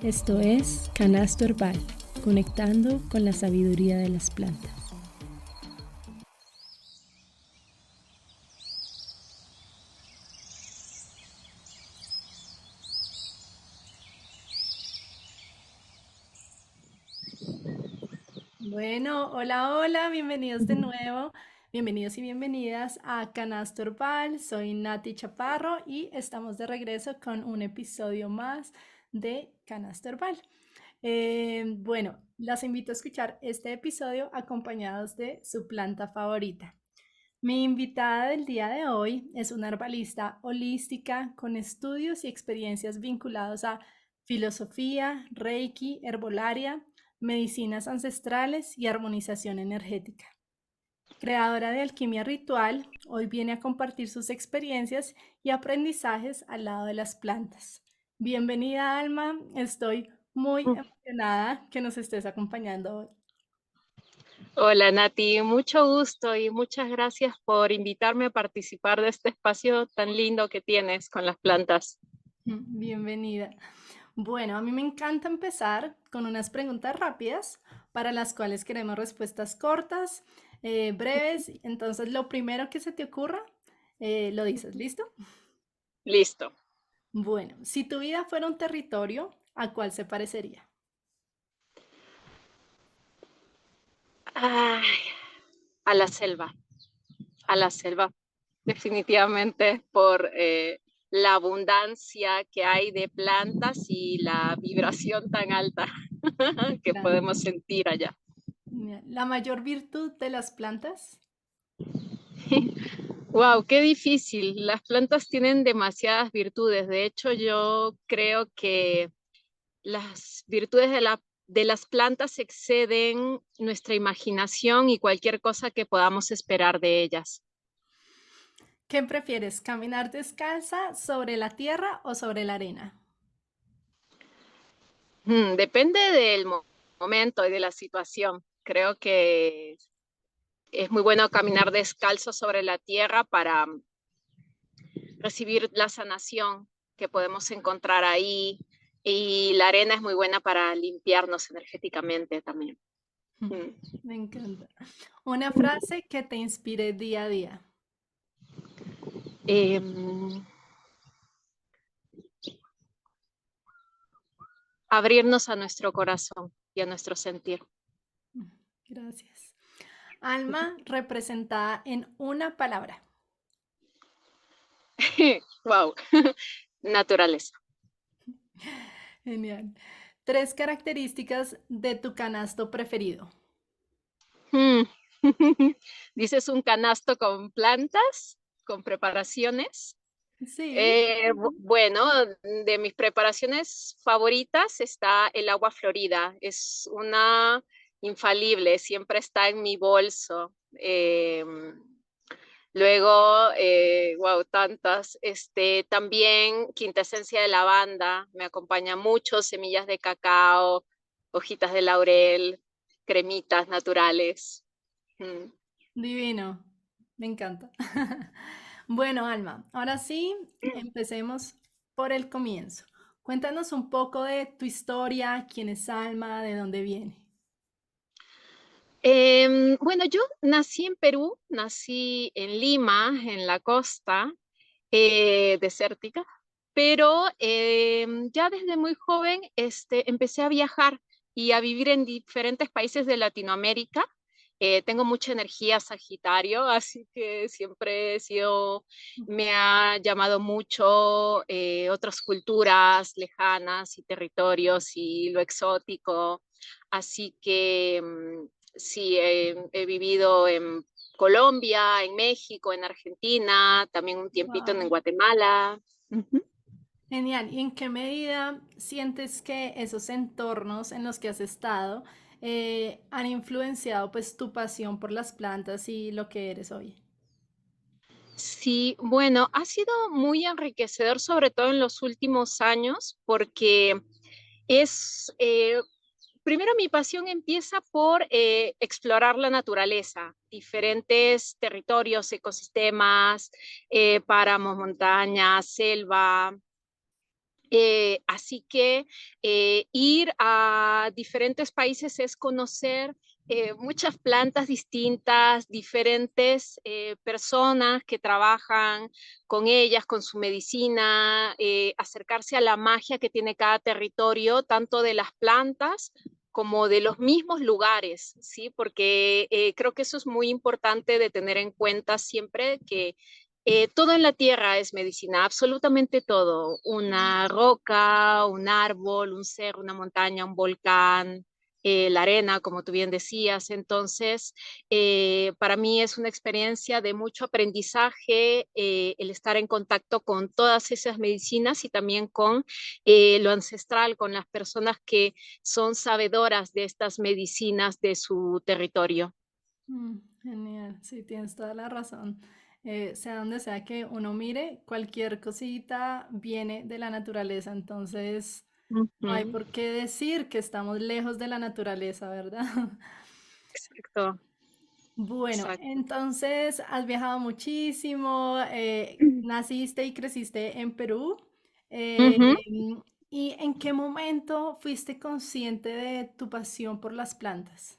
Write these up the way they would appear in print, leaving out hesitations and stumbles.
Esto es Canasto Herbal, conectando con la sabiduría de las plantas. Bueno, hola, bienvenidos de nuevo. Bienvenidos y bienvenidas a Canasto Herbal. Soy Nati Chaparro y estamos de regreso con un episodio más de Canasto Herbal. Bueno, las invito a escuchar este episodio acompañados de su planta favorita. Mi invitada del día de hoy es una herbalista holística con estudios y experiencias vinculados a filosofía, reiki, herbolaria, medicinas ancestrales y armonización energética. Creadora de alquimia ritual, hoy viene a compartir sus experiencias y aprendizajes al lado de las plantas. Bienvenida, Alma. Estoy muy emocionada que nos estés acompañando hoy. Hola Nati, mucho gusto y muchas gracias por invitarme a participar de este espacio tan lindo que tienes con las plantas. Bienvenida. Bueno, a mí me encanta empezar con unas preguntas rápidas para las cuales queremos respuestas cortas, breves. Entonces, lo primero que se te ocurra, lo dices, ¿listo? Listo. Bueno, si tu vida fuera un territorio, ¿a cuál se parecería? Ay, a la selva, definitivamente por la abundancia que hay de plantas y la vibración tan alta que Claro. podemos sentir allá. La mayor virtud de las plantas. Wow, qué difícil. Las plantas tienen demasiadas virtudes. De hecho, yo creo que las virtudes de las plantas exceden nuestra imaginación y cualquier cosa que podamos esperar de ellas. ¿Qué prefieres, caminar descalza sobre la tierra o sobre la arena? Depende del momento y de la situación. Creo que es muy bueno caminar descalzo sobre la tierra para recibir la sanación que podemos encontrar ahí. Y la arena es muy buena para limpiarnos energéticamente también. Mm. Me encanta. Una frase que te inspire día a día. Em, Abrirnos a nuestro corazón y a nuestro sentir. Gracias. Alma representada en una palabra. Wow, naturaleza. Genial. Tres características de tu canasto preferido. Hmm. Dices un canasto con plantas, con preparaciones. Sí. Bueno, de mis preparaciones favoritas está el agua florida. Es una infalible, siempre está en mi bolso. Luego, wow, tantas. También quintesencia de lavanda, me acompaña mucho, semillas de cacao, hojitas de laurel, cremitas naturales. Mm. Divino. Me encanta. Bueno, Alma, ahora sí, empecemos por el comienzo. Cuéntanos un poco de tu historia, quién es Alma, de dónde viene. Bueno, yo nací en Perú, nací en Lima, en la costa desértica, pero ya desde muy joven empecé a viajar y a vivir en diferentes países de Latinoamérica. Tengo mucha energía Sagitario, así que siempre me ha llamado mucho otras culturas lejanas y territorios y lo exótico. Así que sí, he vivido en Colombia, en México, en Argentina, también un tiempito en Wow. Guatemala. Ujú. Genial. ¿Y en qué medida sientes que esos entornos en los que has estado han influenciado pues tu pasión por las plantas y lo que eres hoy? Sí, bueno, ha sido muy enriquecedor, sobre todo en los últimos años, porque es, primero mi pasión empieza por explorar la naturaleza, diferentes territorios, ecosistemas, páramos, montañas, selva, Así que ir a diferentes países es conocer muchas plantas distintas, diferentes personas que trabajan con ellas, con su medicina, acercarse a la magia que tiene cada territorio, tanto de las plantas como de los mismos lugares, ¿sí? Porque creo que eso es muy importante de tener en cuenta siempre que todo en la tierra es medicina, absolutamente todo. Una roca, un árbol, un cerro, una montaña, un volcán, la arena, como tú bien decías. Entonces, para mí es una experiencia de mucho aprendizaje el estar en contacto con todas esas medicinas y también con lo ancestral, con las personas que son sabedoras de estas medicinas de su territorio. Genial, sí, tienes toda la razón. Sea donde sea que uno mire, cualquier cosita viene de la naturaleza, entonces no hay Ujú, por qué decir que estamos lejos de la naturaleza, ¿verdad? exacto, Bueno, exacto. entonces has viajado muchísimo, naciste y creciste en Perú. Ujú. ¿Y en qué momento fuiste consciente de tu pasión por las plantas?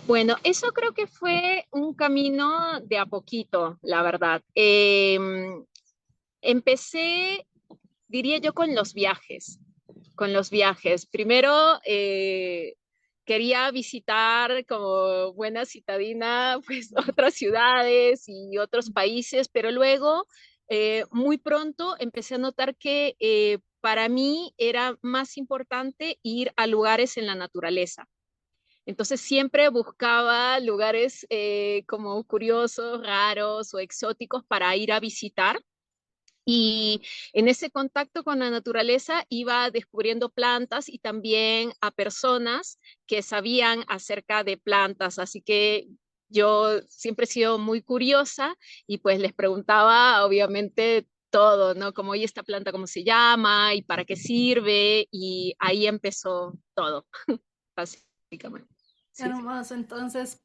Bueno, eso creo que fue un camino de a poquito, la verdad. Empecé, diría yo, con los viajes, con los viajes. Primero, quería visitar como buena citadina, pues otras ciudades y otros países, pero luego, muy pronto, empecé a notar que para mí era más importante ir a lugares en la naturaleza. Entonces siempre buscaba lugares como curiosos, raros o exóticos para ir a visitar. Y en ese contacto con la naturaleza iba descubriendo plantas y también a personas que sabían acerca de plantas. Así que yo siempre he sido muy curiosa y pues les preguntaba obviamente todo, ¿no? Como, ¿y esta planta cómo se llama y para qué sirve? Y ahí empezó todo, básicamente. Sí, sí. Hermoso, entonces,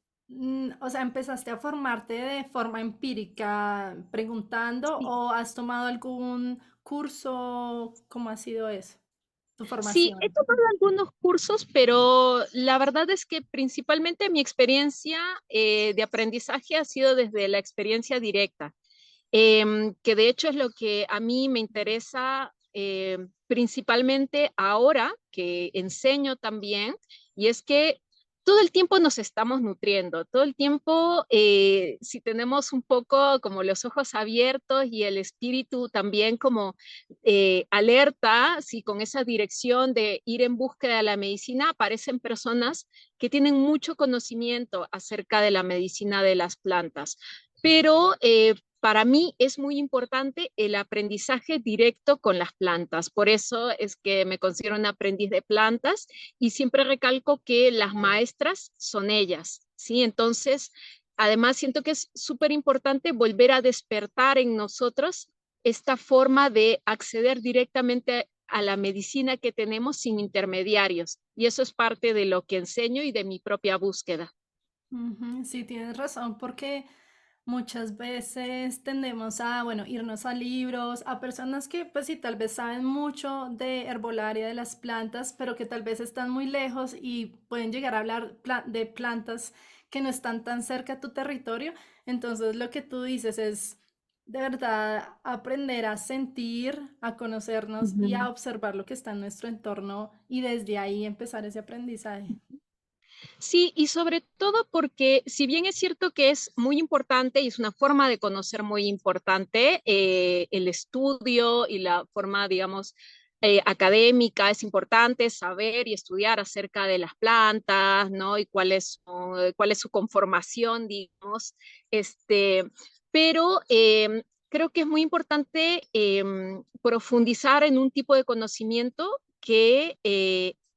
o sea, ¿empezaste a formarte de forma empírica preguntando Sí, o has tomado algún curso? ¿Cómo ha sido eso? Tu sí, he formación. tomado algunos cursos, pero la verdad es que principalmente mi experiencia de aprendizaje ha sido desde la experiencia directa, que de hecho es lo que a mí me interesa principalmente ahora que enseño también, y es que todo el tiempo nos estamos nutriendo, todo el tiempo, si tenemos un poco como los ojos abiertos y el espíritu también como alerta, si con esa dirección de ir en búsqueda de la medicina aparecen personas que tienen mucho conocimiento acerca de la medicina de las plantas. Pero para mí es muy importante el aprendizaje directo con las plantas. Por eso es que me considero un aprendiz de plantas y siempre recalco que las maestras son ellas, ¿sí? Entonces, además siento que es súper importante volver a despertar en nosotros esta forma de acceder directamente a la medicina que tenemos sin intermediarios. Y eso es parte de lo que enseño y de mi propia búsqueda. Ujú, sí, tienes razón, porque muchas veces tendemos a, bueno, irnos a libros, a personas que, pues sí, tal vez saben mucho de herbolaria, de las plantas, pero que tal vez están muy lejos y pueden llegar a hablar de plantas que no están tan cerca a tu territorio. Entonces, lo que tú dices es de verdad aprender a sentir, a conocernos y a Ujú. observar lo que está en nuestro entorno y desde ahí empezar ese aprendizaje. Sí, y sobre todo porque si bien es cierto que es muy importante y es una forma de conocer muy importante, el estudio y la forma, digamos, académica es importante saber y estudiar acerca de las plantas, ¿no? Y cuál es su conformación, digamos, este, pero creo que es muy importante profundizar en un tipo de conocimiento que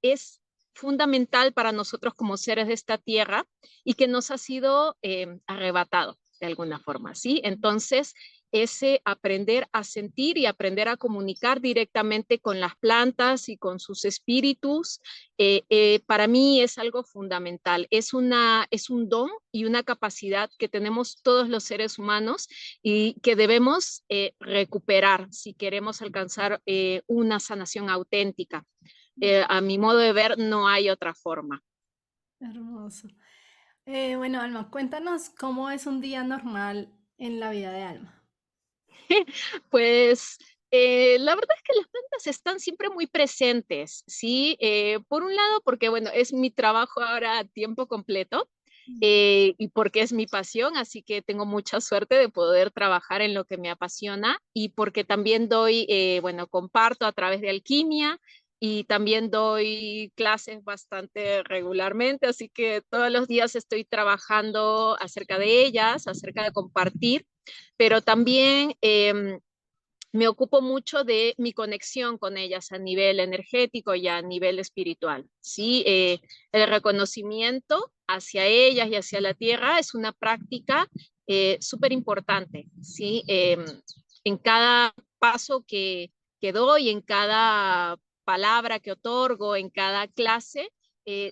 es fundamental para nosotros como seres de esta tierra y que nos ha sido arrebatado de alguna forma, ¿sí? Entonces, ese aprender a sentir y aprender a comunicar directamente con las plantas y con sus espíritus. Para mí es algo fundamental. Es un don y una capacidad que tenemos todos los seres humanos y que debemos recuperar si queremos alcanzar una sanación auténtica. A mi modo de ver, no hay otra forma. Hermoso. Bueno, Alma, cuéntanos cómo es un día normal en la vida de Alma. Pues la verdad es que las plantas están siempre muy presentes, ¿sí? Por un lado, porque bueno, es mi trabajo ahora a tiempo completo y porque es mi pasión, así que tengo mucha suerte de poder trabajar en lo que me apasiona y porque también doy, bueno, comparto a través de alquimia y también doy clases bastante regularmente, así que todos los días estoy trabajando acerca de ellas, acerca de compartir, pero también me ocupo mucho de mi conexión con ellas a nivel energético y a nivel espiritual. ¿Sí? El reconocimiento hacia ellas y hacia la tierra es una práctica súper importante. ¿Sí? En cada paso que doy, en cada palabra que otorgo, en cada clase,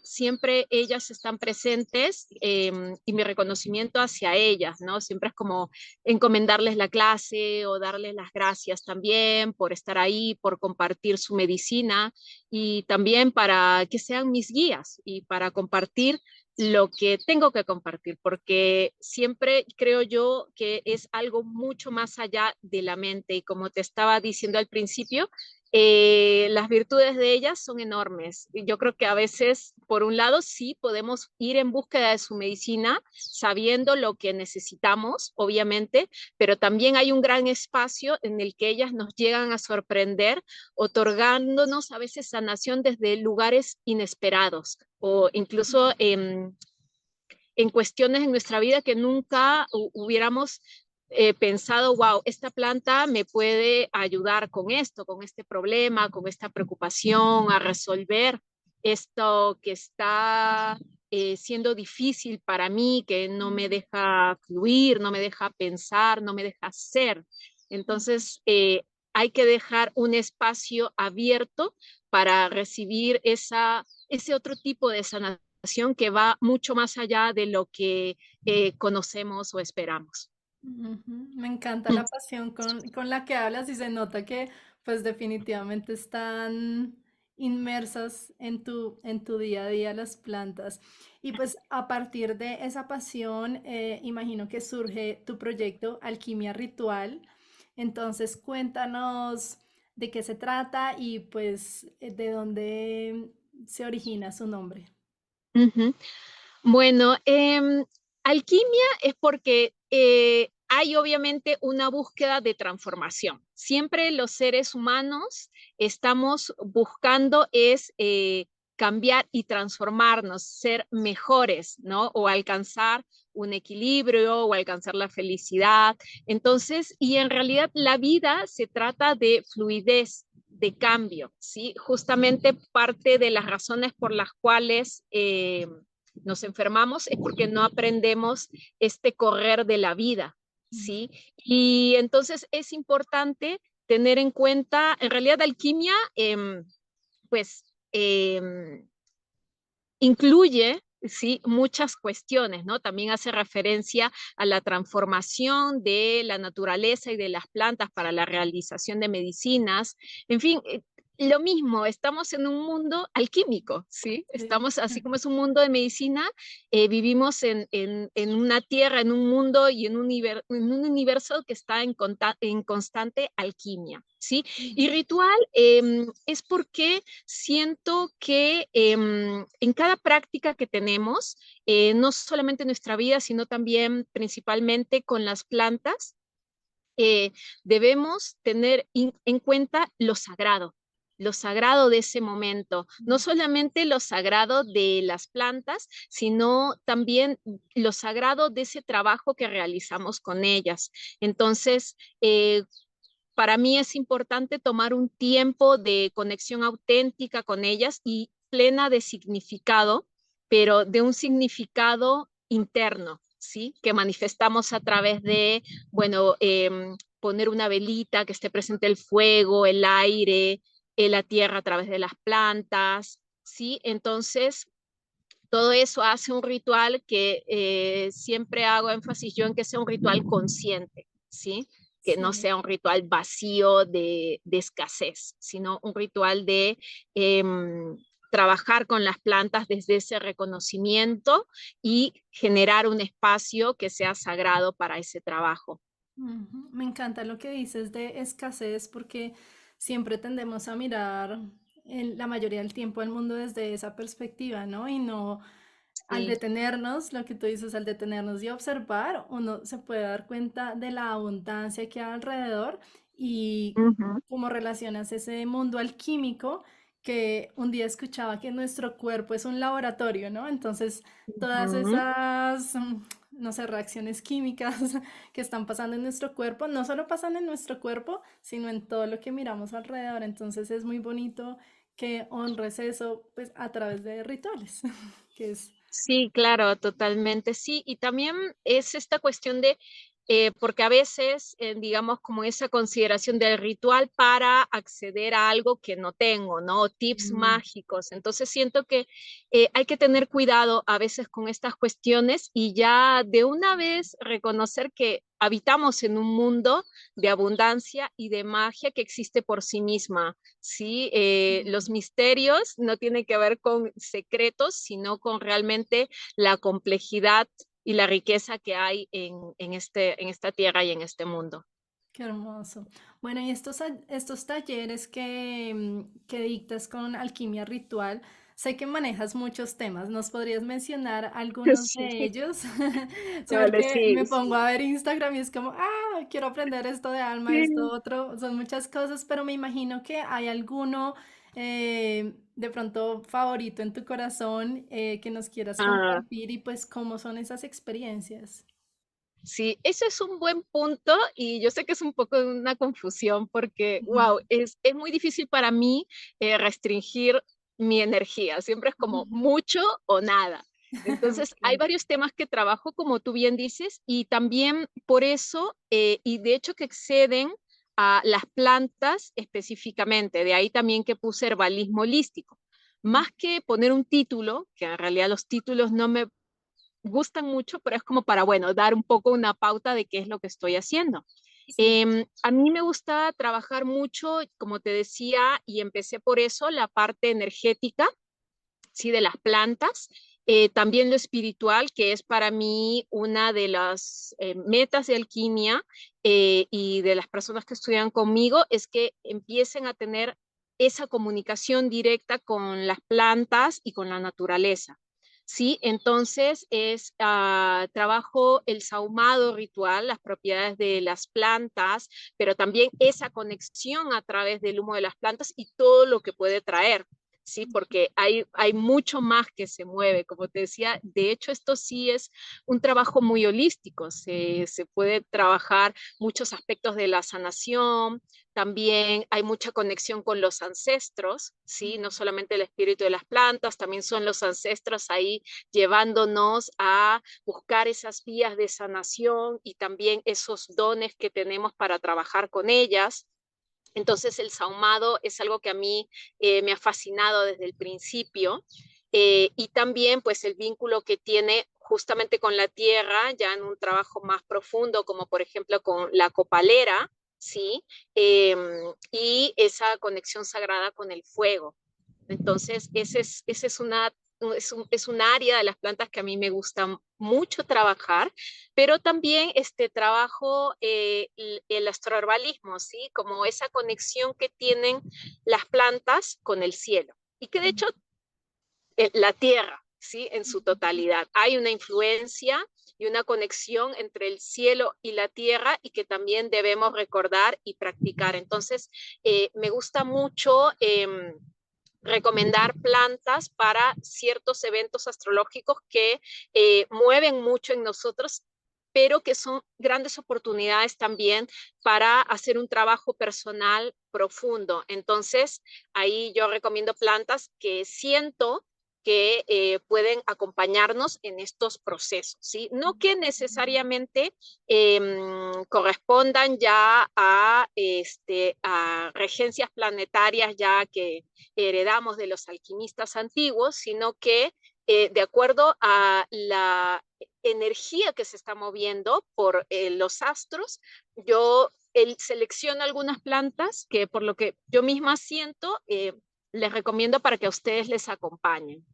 siempre ellas están presentes y mi reconocimiento hacia ellas, ¿no? Siempre es como encomendarles la clase o darles las gracias también por estar ahí, por compartir su medicina y también para que sean mis guías y para compartir lo que tengo que compartir, porque siempre creo yo que es algo mucho más allá de la mente y como te estaba diciendo al principio, las virtudes de ellas son enormes. Yo creo que a veces, por un lado, sí podemos ir en búsqueda de su medicina, sabiendo lo que necesitamos, obviamente, pero también hay un gran espacio en el que ellas nos llegan a sorprender, otorgándonos a veces sanación desde lugares inesperados o incluso en cuestiones en nuestra vida que nunca hubiéramos pensado, wow, esta planta me puede ayudar con este problema, con esta preocupación, a resolver esto que está siendo difícil para mí, que no me deja fluir, no me deja pensar, no me deja ser. Entonces, hay que dejar un espacio abierto para recibir ese otro tipo de sanación que va mucho más allá de lo que conocemos o esperamos. Ujú. Me encanta la pasión con la que hablas y se nota que pues definitivamente están inmersas en tu día a día las plantas. Y pues a partir de esa pasión, imagino que surge tu proyecto Alquimia Ritual. Entonces cuéntanos de qué se trata y pues de dónde se origina su nombre. Uh -huh. Bueno, alquimia es porque hay obviamente una búsqueda de transformación. Siempre los seres humanos estamos buscando es cambiar y transformarnos, ser mejores, ¿no? O alcanzar un equilibrio o alcanzar la felicidad. Entonces, y en realidad la vida se trata de fluidez, de cambio, ¿sí? Justamente parte de las razones por las cuales nos enfermamos es porque no aprendemos este correr de la vida, ¿sí? Y entonces es importante tener en cuenta, en realidad alquimia, pues incluye, sí, muchas cuestiones, ¿no? También hace referencia a la transformación de la naturaleza y de las plantas para la realización de medicinas. En fin, lo mismo, estamos en un mundo alquímico, ¿sí? Sí. Estamos, así como es un mundo de medicina, vivimos en una tierra, en un mundo y en un universo que está en constante alquimia, ¿sí? Y ritual es porque siento que en cada práctica que tenemos, no solamente en nuestra vida, sino también principalmente con las plantas, eh, debemos tener en cuenta lo sagrado de ese momento, no solamente lo sagrado de las plantas, sino también lo sagrado de ese trabajo que realizamos con ellas. Entonces, para mí es importante tomar un tiempo de conexión auténtica con ellas y plena de significado, pero de un significado interno. ¿sí? Que manifestamos a través de, bueno, poner una velita, que esté presente el fuego, el aire, la tierra a través de las plantas, ¿sí? Entonces, todo eso hace un ritual que siempre hago énfasis yo en que sea un ritual consciente, ¿sí? Que no Sí. sea un ritual vacío de escasez, sino un ritual de trabajar con las plantas desde ese reconocimiento y generar un espacio que sea sagrado para ese trabajo. Ujú. Me encanta lo que dices de escasez porque siempre tendemos a mirar la mayoría del tiempo el mundo desde esa perspectiva, ¿no? Y no al Sí. detenernos, lo que tú dices, al detenernos y observar, uno se puede dar cuenta de la abundancia que hay alrededor y Ujú, cómo relacionas ese mundo alquímico que un día escuchaba que nuestro cuerpo es un laboratorio, ¿no? Entonces, todas ujú. esas, no sé, reacciones químicas que están pasando en nuestro cuerpo, no solo pasan en nuestro cuerpo, sino en todo lo que miramos alrededor. Entonces, es muy bonito que honres eso, pues, a través de rituales, que es Sí, claro, totalmente, sí. Y también es esta cuestión de, porque a veces, digamos, como esa consideración del ritual para acceder a algo que no tengo, ¿no? Tips mm, mágicos. Entonces siento que hay que tener cuidado a veces con estas cuestiones y ya de una vez reconocer que habitamos en un mundo de abundancia y de magia que existe por sí misma. ¿Sí? Los misterios no tienen que ver con secretos, sino con realmente la complejidad y la riqueza que hay en esta tierra y en este mundo. qué hermoso. Bueno, y estos talleres que dictas con Alquimia Ritual, sé que manejas muchos temas. ¿Nos podrías mencionar algunos Sí, de ellos? Sí, vale, porque sí, me pongo sí. a ver Instagram y es como, quiero aprender esto de alma, esto Sí. otro. Son muchas cosas, pero me imagino que hay alguno de pronto favorito en tu corazón que nos quieras Ah, compartir y pues cómo son esas experiencias. sí, ese es un buen punto y yo sé que es un poco una confusión porque, Ujú. wow, es muy difícil para mí restringir mi energía. Siempre es como mucho o nada. Entonces, hay Ok. varios temas que trabajo, como tú bien dices, y también por eso, y de hecho que exceden a las plantas específicamente, de ahí también que puse herbalismo holístico. Más que poner un título, que en realidad los títulos no me gustan mucho, pero es como para, bueno, dar un poco una pauta de qué es lo que estoy haciendo. Sí. A mí me gusta trabajar mucho, como te decía, y empecé por eso, la parte energética, sí, de las plantas. También lo espiritual, que es para mí una de las metas de alquimia y de las personas que estudian conmigo, es que empiecen a tener esa comunicación directa con las plantas y con la naturaleza. Sí, entonces trabajo el sahumado ritual, las propiedades de las plantas, pero también esa conexión a través del humo de las plantas y todo lo que puede traer. Sí, porque hay mucho más que se mueve. Como te decía, de hecho, esto sí es un trabajo muy holístico. Se puede trabajar muchos aspectos de la sanación, también hay mucha conexión con los ancestros, ¿sí? No solamente el espíritu de las plantas, también son los ancestros ahí llevándonos a buscar esas vías de sanación y también esos dones que tenemos para trabajar con ellas. Entonces el sahumado es algo que a mí me ha fascinado desde el principio y también pues el vínculo que tiene justamente con la tierra, ya en un trabajo más profundo, como por ejemplo con la copalera, ¿sí? Eh, y esa conexión sagrada con el fuego. Entonces, ese es una es un área de las plantas que a mí me gusta mucho trabajar, pero también este trabajo el astroherbalismo, ¿sí? Como esa conexión que tienen las plantas con el cielo y que de hecho la tierra, ¿sí? En su totalidad. Hay una influencia y una conexión entre el cielo y la tierra y que también debemos recordar y practicar. Entonces, me gusta mucho recomendar plantas para ciertos eventos astrológicos que mueven mucho en nosotros, pero que son grandes oportunidades también para hacer un trabajo personal profundo. Entonces, ahí yo recomiendo plantas que siento que pueden acompañarnos en estos procesos, ¿sí? No que necesariamente correspondan ya a regencias planetarias ya que heredamos de los alquimistas antiguos, sino que de acuerdo a la energía que se está moviendo por los astros, yo selecciono algunas plantas que por lo que yo misma siento, les recomiendo para que a ustedes les acompañen.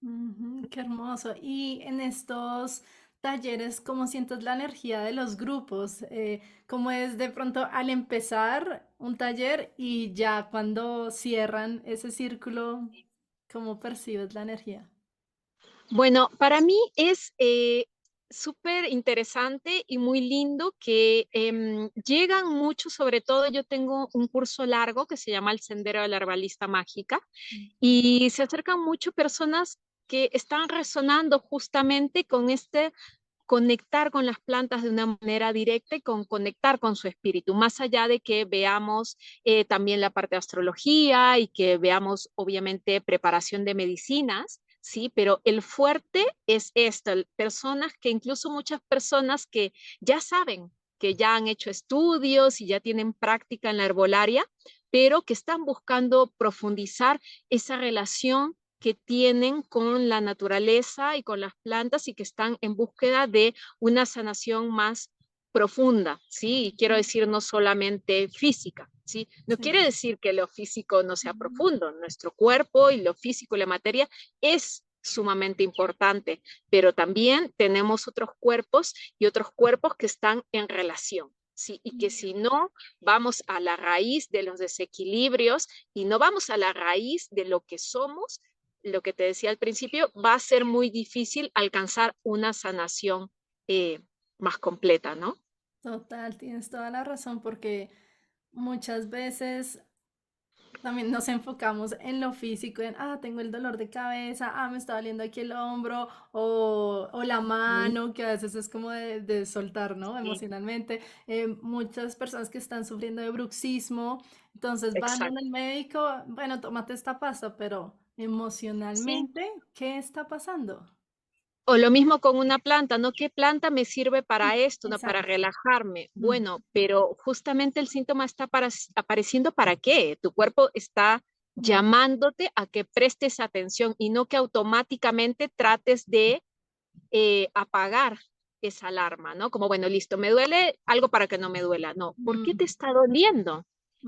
Ujú, qué hermoso. Y en estos talleres, ¿cómo sientes la energía de los grupos? ¿Cómo es de pronto al empezar un taller y ya cuando cierran ese círculo, cómo percibes la energía? Bueno, para mí es súper interesante y muy lindo que llegan muchos, sobre todo yo tengo un curso largo que se llama El Sendero de la Herbalista Mágica y se acercan mucho personas que están resonando justamente con este conectar con las plantas de una manera directa y con conectar con su espíritu, más allá de que veamos también la parte de astrología y que veamos obviamente preparación de medicinas, sí, pero el fuerte es esto, personas que incluso muchas personas que ya saben, que ya han hecho estudios y ya tienen práctica en la herbolaria, pero que están buscando profundizar esa relación que tienen con la naturaleza y con las plantas y que están en búsqueda de una sanación más profunda, ¿sí? Y quiero decir no solamente física, ¿sí? No Sí. quiere decir que lo físico no sea Ujú. profundo, nuestro cuerpo y lo físico y la materia es sumamente importante, pero también tenemos otros cuerpos y otros cuerpos que están en relación. Sí, y que si no vamos a la raíz de los desequilibrios y no vamos a la raíz de lo que somos, lo que te decía al principio, va a ser muy difícil alcanzar una sanación eh, más completa, ¿no? Total, tienes toda la razón porque muchas veces también nos enfocamos en lo físico, en, tengo el dolor de cabeza, me está doliendo aquí el hombro o la Sí, mano, que a veces es como de soltar, ¿no? sí, Emocionalmente. Muchas personas que están sufriendo de bruxismo, entonces van exacto. donde el médico, bueno, tómate esta pasta, pero Sí, emocionalmente, ¿qué está pasando? o lo mismo con una planta, ¿no? ¿Qué planta me sirve para Sí, esto, no? Para exacto. relajarme. Ujú, Bueno, pero justamente el síntoma está apareciendo para qué. Tu cuerpo está ujú, llamándote a que prestes atención y no que automáticamente trates de apagar esa alarma, ¿no? Como, bueno, listo, me duele algo para que no me duela. No, ¿por qué te ujú, está doliendo?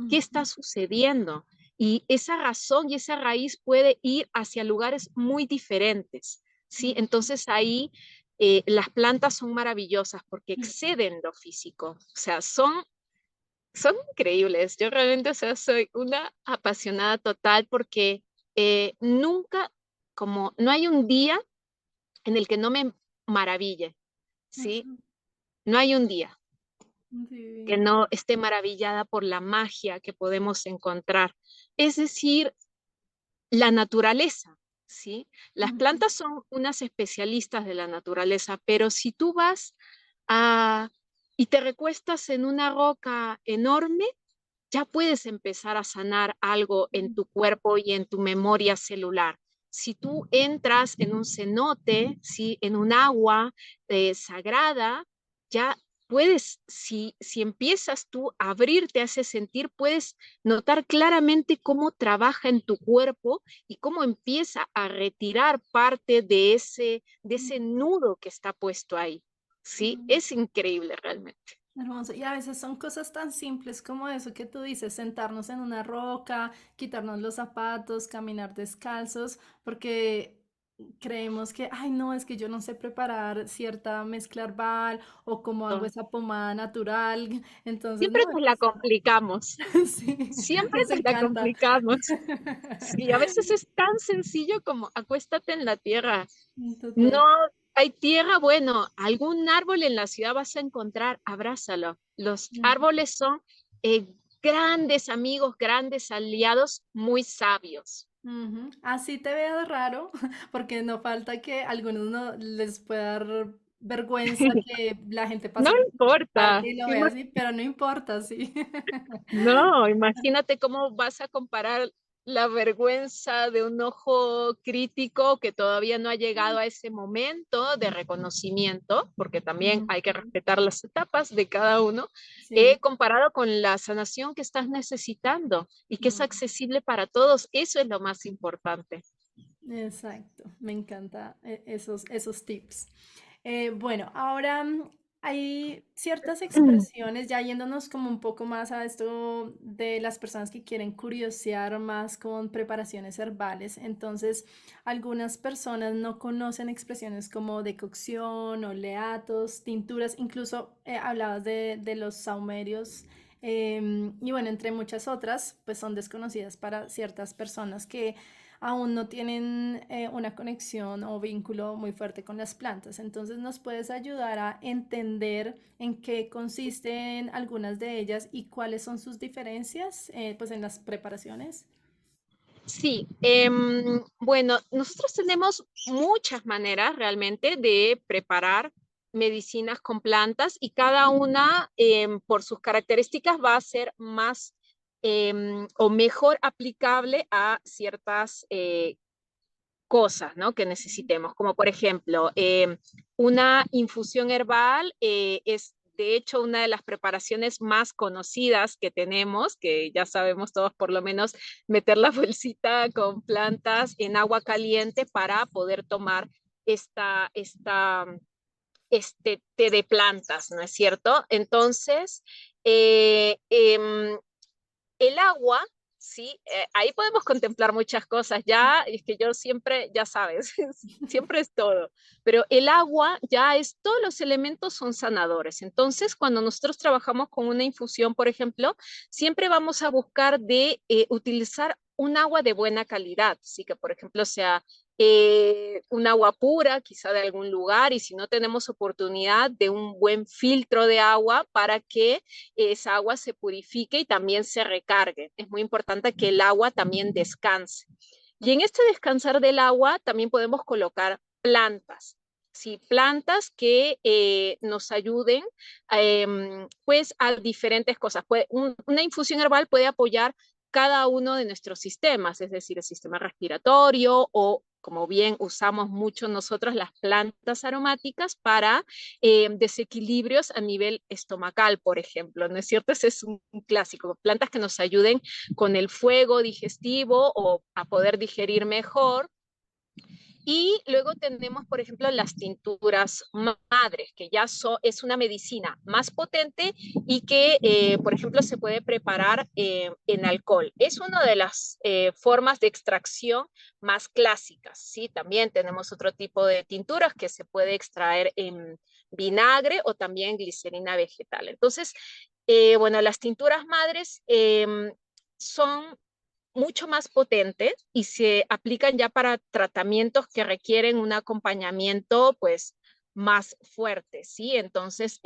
¿Qué está ujú, sucediendo? Y esa razón y esa raíz puede ir hacia lugares muy diferentes, ¿sí? ujú, Entonces ahí las plantas son maravillosas porque ujú. exceden lo físico, o sea, son increíbles. Yo realmente, o sea, soy una apasionada total porque nunca, como no hay un día en el que no me maraville, ¿sí? Ujú, No hay un día que divino. no esté maravillada por la magia que podemos encontrar. Es decir, la naturaleza, ¿sí? Las Ujú, plantas son unas especialistas de la naturaleza, pero si tú vas a, y te recuestas en una roca enorme, ya puedes empezar a sanar algo en tu cuerpo y en tu memoria celular. Si tú entras en un cenote, ¿sí? En un agua sagrada, ya puedes, si empiezas tú a abrirte a ese sentir, puedes notar claramente cómo trabaja en tu cuerpo y cómo empieza a retirar parte de ese nudo que está puesto ahí. ¿Sí? ujú. Es increíble realmente. Hermoso. Y a veces son cosas tan simples como eso que tú dices, sentarnos en una roca, quitarnos los zapatos, caminar descalzos, porque creemos que, ay, no, es que yo no sé preparar cierta mezcla herbal o cómo hago esa pomada natural. Entonces, Siempre no, nos la complicamos. sí, Siempre nos nos la encanta. complicamos. Sí, a veces es tan sencillo como acuéstate en la tierra. No Total. hay tierra, bueno, algún árbol en la ciudad vas a encontrar, abrázalo. Los árboles son eh, grandes amigos, grandes aliados, muy sabios. Ujú. Así te veas raro, porque no falta que a algunos no les pueda dar vergüenza que la gente No pase por tu importa. parque y lo vea así, pero no importa, sí. No, imagínate cómo vas a comparar la vergüenza de un ojo crítico que todavía no ha llegado a ese momento de reconocimiento, porque también Ujú. hay que respetar las etapas de cada uno, Sí. comparado con la sanación que estás necesitando y que es Mm. accesible para todos. Eso es lo más importante. Exacto, me encanta esos tips. Bueno, ahora hay ciertas expresiones, ya yéndonos como un poco más a esto de las personas que quieren curiosear más con preparaciones herbales. Entonces, algunas personas no conocen expresiones como decocción, oleatos, tinturas, incluso hablabas de los saumerios. Y bueno, entre muchas otras, pues son desconocidas para ciertas personas que aún no tienen una conexión o vínculo muy fuerte con las plantas. Entonces nos puedes ayudar a entender en qué consisten algunas de ellas y cuáles son sus diferencias pues en las preparaciones. Sí, bueno, nosotros tenemos muchas maneras realmente de preparar medicinas con plantas y cada una por sus características va a ser más o mejor aplicable a ciertas cosas, ¿no? Que necesitemos, como por ejemplo, una infusión herbal es de hecho una de las preparaciones más conocidas que tenemos, que ya sabemos todos por lo menos meter la bolsita con plantas en agua caliente para poder tomar este té de plantas, ¿no es cierto? Entonces, eh, eh, el agua, sí, ahí podemos contemplar muchas cosas. Ya es que yo siempre, ya sabes, siempre es todo. Pero el agua ya es, todos los elementos son sanadores. Entonces, cuando nosotros trabajamos con una infusión, por ejemplo, siempre vamos a buscar de utilizar un agua de buena calidad. Así que, por ejemplo, sea un agua pura, quizá de algún lugar, y si no tenemos oportunidad de un buen filtro de agua para que esa agua se purifique y también se recargue. Es muy importante que el agua también descanse. Y en este descansar del agua también podemos colocar plantas. Sí, plantas que nos ayuden pues a diferentes cosas. Una infusión herbal puede apoyar cada uno de nuestros sistemas, es decir, el sistema respiratorio o como bien usamos mucho nosotros las plantas aromáticas para desequilibrios a nivel estomacal, por ejemplo, ¿no es cierto? Ese es un clásico, plantas que nos ayuden con el fuego digestivo o a poder digerir mejor. Y luego tenemos, por ejemplo, las tinturas madres, que ya es una medicina más potente y que, por ejemplo, se puede preparar en alcohol. Es una de las formas de extracción más clásicas, ¿sí? También tenemos otro tipo de tinturas que se puede extraer en vinagre o también glicerina vegetal. Entonces, bueno, las tinturas madres son mucho más potentes y se aplican ya para tratamientos que requieren un acompañamiento pues más fuerte, ¿sí? Entonces,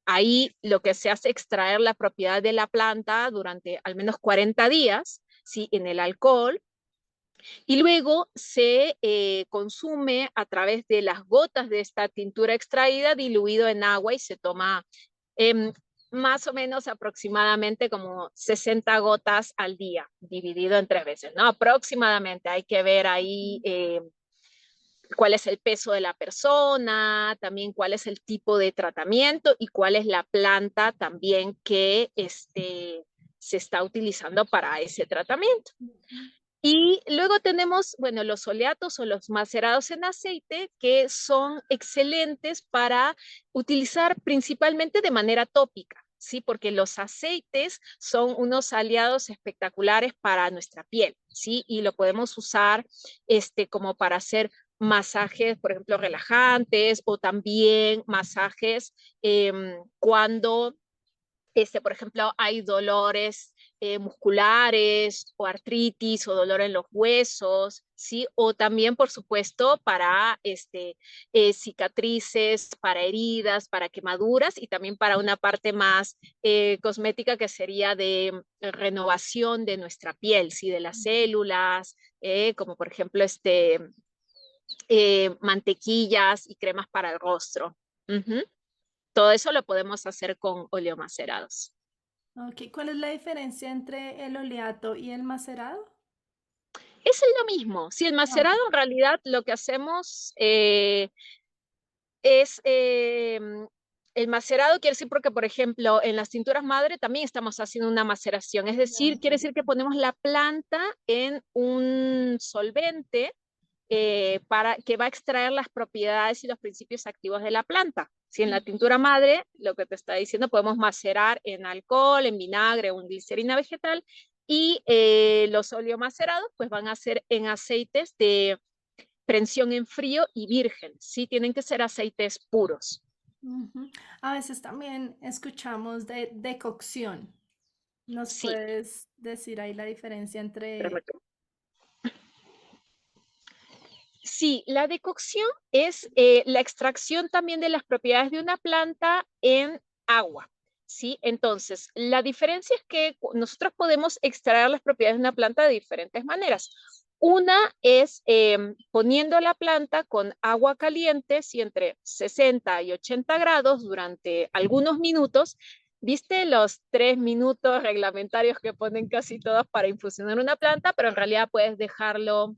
ahí lo que se hace es extraer la propiedad de la planta durante al menos 40 días, ¿sí? En el alcohol y luego se consume a través de las gotas de esta tintura extraída diluido en agua y se toma eh, más o menos aproximadamente como 60 gotas al día, dividido en 3 veces, ¿no? Aproximadamente hay que ver ahí cuál es el peso de la persona, también cuál es el tipo de tratamiento y cuál es la planta también que se está utilizando para ese tratamiento. Y luego tenemos, bueno, los oleatos o los macerados en aceite, que son excelentes para utilizar principalmente de manera tópica, ¿sí? Porque los aceites son unos aliados espectaculares para nuestra piel, ¿sí? Y lo podemos usar como para hacer masajes, por ejemplo, relajantes o también masajes cuando por ejemplo, hay dolores musculares o artritis o dolor en los huesos, ¿sí? O también, por supuesto, para cicatrices, para heridas, para quemaduras y también para una parte más cosmética que sería de renovación de nuestra piel, ¿sí? De las células, como por ejemplo mantequillas y cremas para el rostro. Ujú. Todo eso lo podemos hacer con oleomacerados. Ok, ¿cuál es la diferencia entre el oleato y el macerado? Es lo mismo. Si el Ah, macerado en realidad lo que hacemos es el macerado quiere decir porque, por ejemplo, en las tinturas madre también estamos haciendo una maceración, es decir, quiere decir que ponemos la planta en un solvente para que va a extraer las propiedades y los principios activos de la planta. Si en la tintura madre, lo que te está diciendo, podemos macerar en alcohol, en vinagre o en glicerina vegetal, y los oleomacerados pues van a ser en aceites de prensión en frío y virgen, sí tienen que ser aceites puros. ujú. A veces también escuchamos de decocción. ¿Nos Sí, puedes decir ahí la diferencia entre... espérame. Sí, la decocción es la extracción también de las propiedades de una planta en agua. ¿Sí? Entonces, la diferencia es que nosotros podemos extraer las propiedades de una planta de diferentes maneras. Una es poniendo la planta con agua caliente, si entre 60 y 80 grados durante algunos minutos. ¿Viste los 3 minutos reglamentarios que ponen casi todos para infusionar una planta? Pero en realidad puedes dejarlo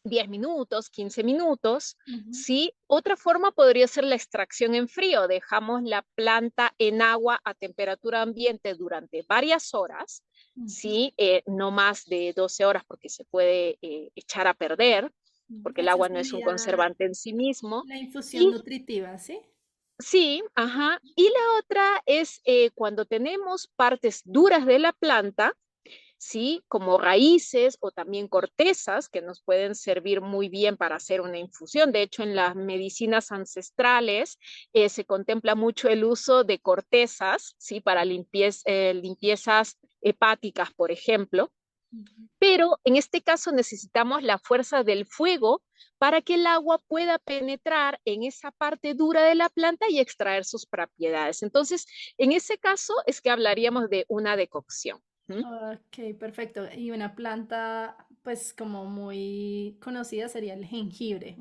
10 minutos, 15 minutos, Ujú, ¿sí? Otra forma podría ser la extracción en frío. Dejamos la planta en agua a temperatura ambiente durante varias horas, ujú, ¿sí? No más de 12 horas porque se puede echar a perder, ujú. porque el Esa agua no es un sería conservante en sí mismo. la infusión Y nutritiva, ¿sí? sí, ajá. Y la otra es cuando tenemos partes duras de la planta, ¿sí? Como raíces o también cortezas que nos pueden servir muy bien para hacer una infusión. De hecho, en las medicinas ancestrales se contempla mucho el uso de cortezas, ¿sí? Para limpiezas hepáticas, por ejemplo. Ujú. Pero en este caso necesitamos la fuerza del fuego para que el agua pueda penetrar en esa parte dura de la planta y extraer sus propiedades. Entonces, en ese caso es que hablaríamos de una decocción. ¿Mm? Ok, perfecto. Y una planta, pues como muy conocida sería el jengibre,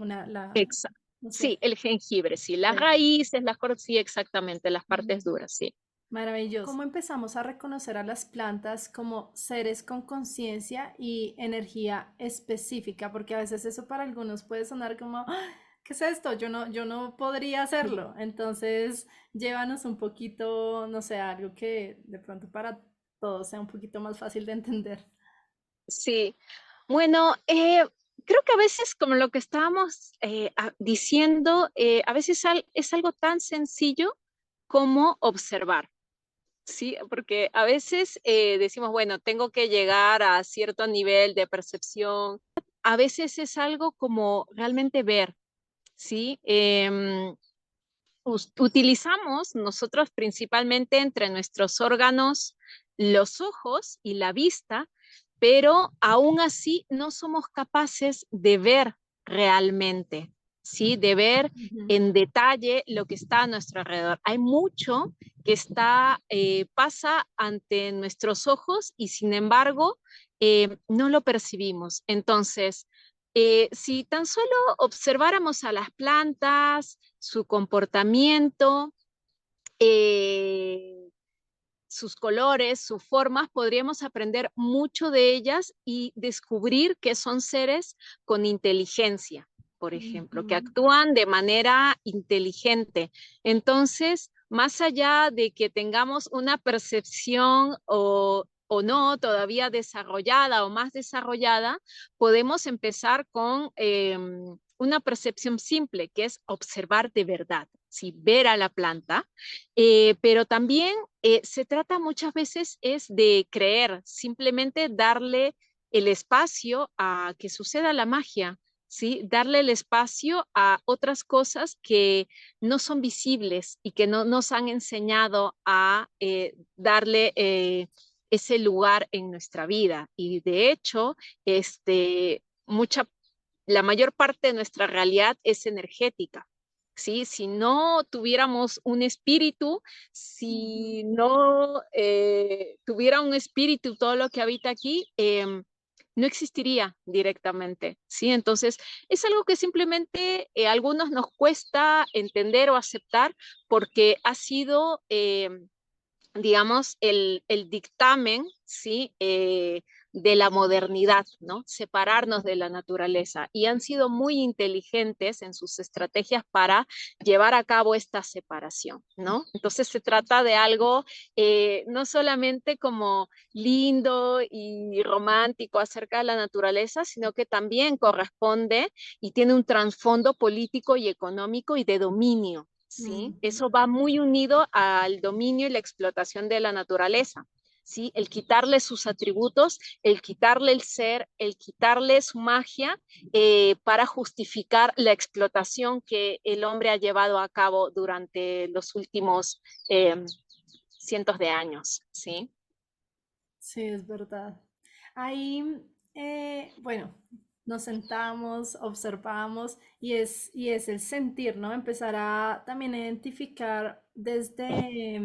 Exacto. no Sí, sé. el jengibre, sí, las Sí. raíces, sí, exactamente, las partes Ujú. duras, sí. Maravilloso. ¿Cómo empezamos a reconocer a las plantas como seres con conciencia y energía específica? Porque a veces eso para algunos puede sonar como, "Ah, ¿qué es esto? Yo no podría hacerlo". Entonces, llévanos un poquito, no sé, algo que de pronto para todos sea un poquito más fácil de entender. Sí, bueno, creo que a veces, como lo que estábamos diciendo, a veces es algo tan sencillo como observar. Sí, porque a veces decimos, bueno, tengo que llegar a cierto nivel de percepción. A veces es algo como realmente ver, ¿sí? Utilizamos nosotros principalmente entre nuestros órganos los ojos y la vista, pero aún así no somos capaces de ver realmente, ¿sí? De ver Ujú. en detalle lo que está a nuestro alrededor. Hay mucho que pasa ante nuestros ojos y sin embargo no lo percibimos. Entonces, si tan solo observáramos a las plantas, su comportamiento, eh, sus colores, sus formas, podríamos aprender mucho de ellas y descubrir que son seres con inteligencia, por ejemplo, que Ujú. actúan de manera inteligente. Entonces, más allá de que tengamos una percepción o no todavía desarrollada o más desarrollada, podemos empezar con una percepción simple, que es observar de verdad, si ver a la planta, pero también se trata muchas veces es de creer, simplemente darle el espacio a que suceda la magia, ¿sí? Darle el espacio a otras cosas que no son visibles y que no nos han enseñado a darle ese lugar en nuestra vida. Y de hecho, la mayor parte de nuestra realidad es energética. ¿Sí? Si no tuviéramos un espíritu, Ujú. si no tuviera un espíritu todo lo que habita aquí, no existiría directamente, ¿sí? Entonces, es algo que simplemente a algunos nos cuesta entender o aceptar porque ha sido, digamos, el dictamen, ¿sí? de la modernidad, ¿no? Separarnos de la naturaleza. Y han sido muy inteligentes en sus estrategias para llevar a cabo esta separación, ¿no? Entonces se trata de algo no solamente como lindo y romántico acerca de la naturaleza, sino que también corresponde y tiene un trasfondo político y económico y de dominio, ¿sí? Ujú. Eso va muy unido al dominio y la explotación de la naturaleza. ¿Sí? El quitarle sus atributos, el quitarle el ser, el quitarle su magia para justificar la explotación que el hombre ha llevado a cabo durante los últimos cientos de años, ¿sí? Sí, es verdad. Ahí, bueno, nos sentamos, observamos y es el sentir, ¿no? Empezar a también identificar desde,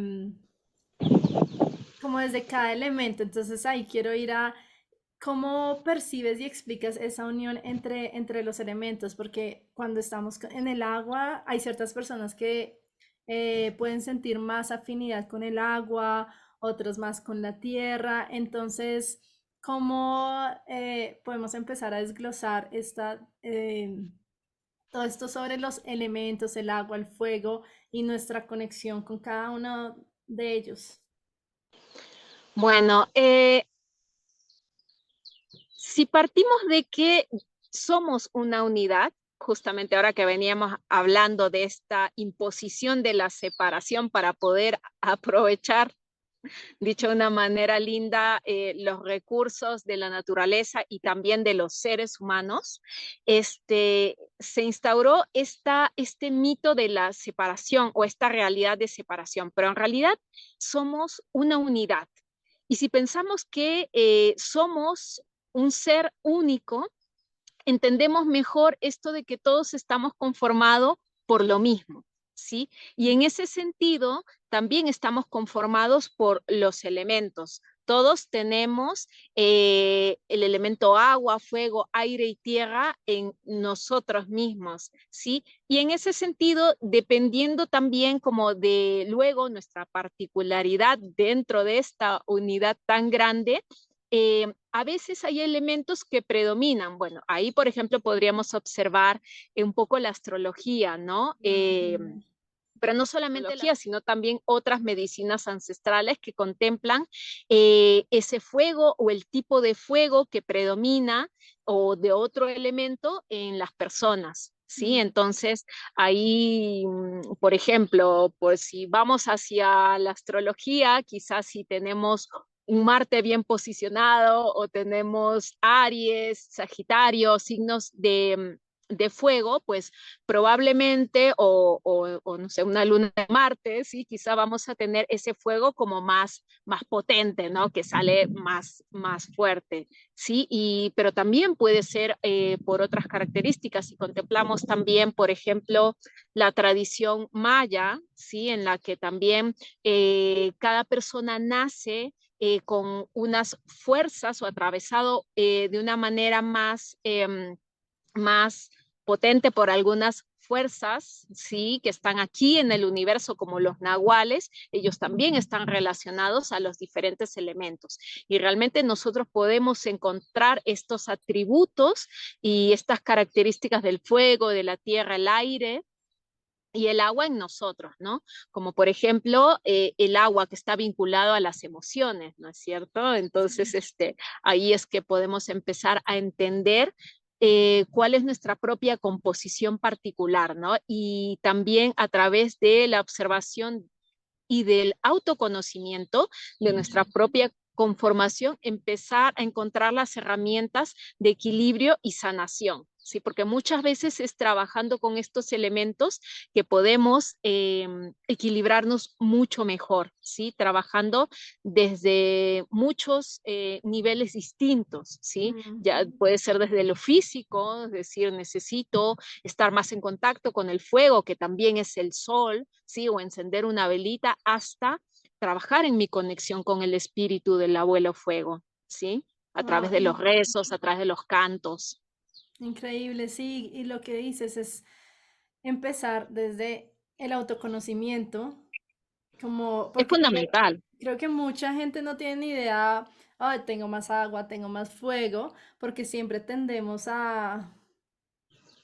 como desde cada elemento. Entonces ahí quiero ir a cómo percibes y explicas esa unión entre los elementos, porque cuando estamos en el agua hay ciertas personas que pueden sentir más afinidad con el agua, otros más con la tierra. Entonces, ¿cómo podemos empezar a desglosar todo esto sobre los elementos, el agua, el fuego y nuestra conexión con cada uno de ellos? Bueno, si partimos de que somos una unidad, justamente ahora que veníamos hablando de esta imposición de la separación para poder aprovechar, dicho de una manera linda, los recursos de la naturaleza y también de los seres humanos, se instauró este mito de la separación o esta realidad de separación, pero en realidad somos una unidad. Y si pensamos que somos un ser único, entendemos mejor esto de que todos estamos conformados por lo mismo, ¿sí? Y en ese sentido, también estamos conformados por los elementos. Todos tenemos el elemento agua, fuego, aire y tierra en nosotros mismos, ¿sí? Y en ese sentido, dependiendo también como de luego nuestra particularidad dentro de esta unidad tan grande, a veces hay elementos que predominan. Bueno, ahí, por ejemplo, podríamos observar un poco la astrología, ¿no? Ujú. Pero no solamente la astrología, sino también otras medicinas ancestrales que contemplan ese fuego o el tipo de fuego que predomina o de otro elemento en las personas. Sí, Mm. entonces ahí, por ejemplo, pues si vamos hacia la astrología, quizás si tenemos un Marte bien posicionado o tenemos Aries, Sagitario, signos de fuego, pues probablemente, o no sé, una luna de Marte, sí, quizá vamos a tener ese fuego como más potente, ¿no? Que sale más fuerte, sí, pero también puede ser por otras características. Si contemplamos también, por ejemplo, la tradición maya, sí, en la que también cada persona nace con unas fuerzas o atravesado de una manera más potente por algunas fuerzas, sí, que están aquí en el universo como los nahuales, ellos también están relacionados a los diferentes elementos. Y realmente nosotros podemos encontrar estos atributos y estas características del fuego, de la tierra, el aire, y el agua en nosotros, ¿no? Como por ejemplo el agua que está vinculado a las emociones, ¿no es cierto? Entonces, ahí es que podemos empezar a entender cuál es nuestra propia composición particular, ¿no? Y también a través de la observación y del autoconocimiento de nuestra propia conformación, empezar a encontrar las herramientas de equilibrio y sanación. Sí, porque muchas veces es trabajando con estos elementos que podemos equilibrarnos mucho mejor, ¿sí? Trabajando desde muchos niveles distintos, ¿sí? Ya Ujú. puede ser desde lo físico, es decir, necesito estar más en contacto con el fuego, que también es el sol, ¿sí? O encender una velita, hasta trabajar en mi conexión con el espíritu del abuelo fuego, ¿sí? A través Ah, de los rezos, a través de los cantos. increíble, sí, y lo que dices es empezar desde el autoconocimiento Como, Es porque fundamental. creo que mucha gente no tiene ni idea, "Ay, tengo más agua, tengo más fuego", porque siempre tendemos a,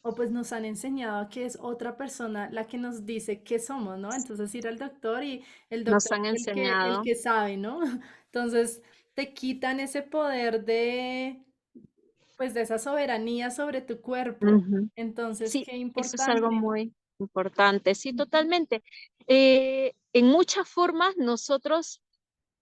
o pues nos han enseñado que es otra persona la que nos dice qué somos, ¿no? Entonces ir al doctor y el Nos doctor han es el enseñado. que sabe, ¿no? Entonces te quitan ese poder de, pues de esa soberanía sobre tu cuerpo. Ujú. Entonces, Sí, qué eso es algo importante. muy importante. Sí, Ujú. totalmente. En muchas formas nosotros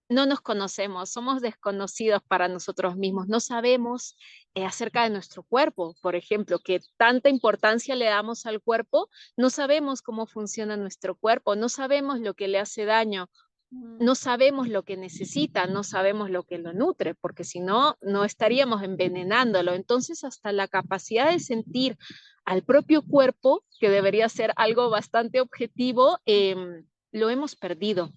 no nos conocemos, somos desconocidos para nosotros mismos, no sabemos acerca de nuestro cuerpo, por ejemplo, que tanta importancia le damos al cuerpo, no sabemos cómo funciona nuestro cuerpo, no sabemos lo que le hace daño, Mm, no sabemos lo que necesita, no sabemos lo que lo nutre, porque si no, no estaríamos envenenándolo. Entonces, hasta la capacidad de sentir al propio cuerpo, que debería ser algo bastante objetivo, lo hemos perdido.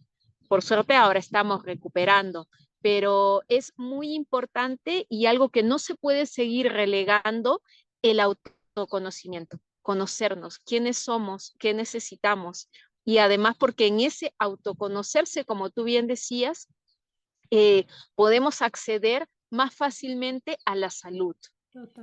Por suerte, ahora estamos recuperando, pero es muy importante y algo que no se puede seguir relegando, el autoconocimiento, conocernos, quiénes somos, qué necesitamos, y además porque en ese autoconocerse, como tú bien decías, podemos acceder más fácilmente a la salud.